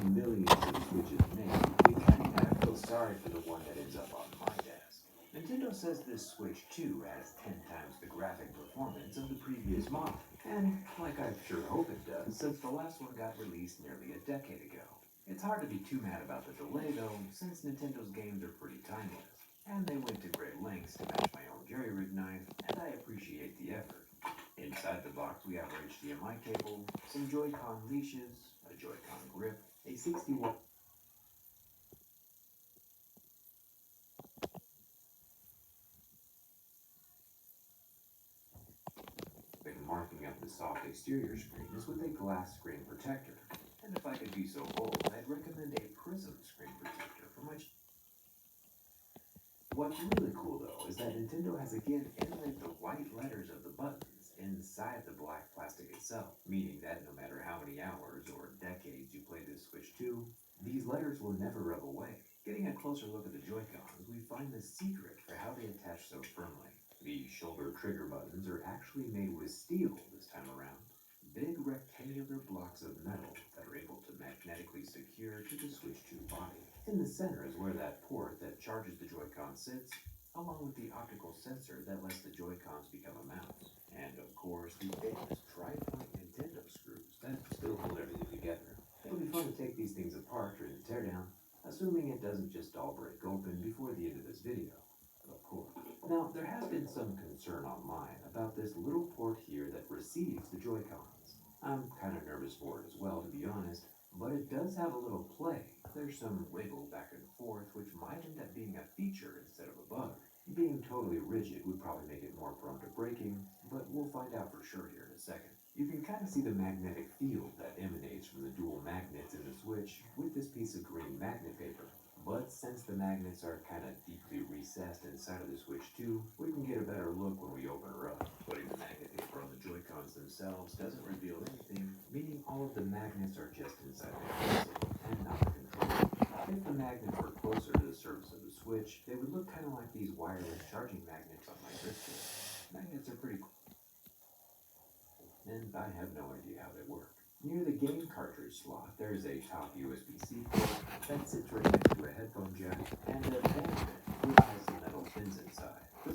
the millions of Switches made, you kind of feel sorry for the one that ends up on my desk. Nintendo says this Switch 2 has 10 times the graphic performance of the previous model. And, like I sure hope it does, since the last one got released nearly a decade ago. It's hard to be too mad about the delay though, since Nintendo's games are pretty timeless. And they went to great lengths to match my own jerry-rig knife, and I appreciate the effort. Inside the box we have our HDMI cable, some Joy-Con leashes, a Joy-Con grip, a 60-watt marking up the soft exterior screen is with a glass screen protector. And if I could be so bold, I'd recommend a prism screen protector for my. What's really cool though is that Nintendo has again inlaid the white letters of the buttons inside the black plastic itself, meaning that no matter how many hours or decades you play this Switch 2, these letters will never rub away. Getting a closer look at the Joy-Cons, we find the secret for how they attach so firmly. The shoulder trigger buttons are actually made with steel this time around. Big rectangular blocks of metal that are able to magnetically secure to the Switch 2 body. In the center is where that port that charges the Joy-Con sits, along with the optical sensor that lets the Joy-Cons become a mouse. And of course, the famous tri-point Nintendo screws that still hold everything together. It'll be fun to take these things apart during the teardown, assuming it doesn't just all break open before the end of this video. Of course. Now, there has been some concern online about this little port here that receives the Joy-Cons. I'm kind of nervous for it as well, to be honest, but it does have a little play. There's some wiggle back and forth, which might end up being a feature instead of a bug. Being totally rigid would probably make it more prone to breaking, but we'll find out for sure here in a second. You can kind of see the magnetic field that emanates from the dual magnets in the Switch with this piece of green magnet paper. But since the magnets are kind of deeply recessed inside of the Switch 2, we can get a better look when we open her up. Putting the magnet paper on the Joy-Cons themselves doesn't reveal anything, meaning all of the magnets are just inside the casing and not the controller. If the magnets were closer to the surface of the Switch, they would look kind of like these wireless charging magnets on my wrist here. Magnets are pretty cool, and I have no idea how they work. Near the game cartridge slot, there is a top USB-C port that sits right next to a headphone jack and a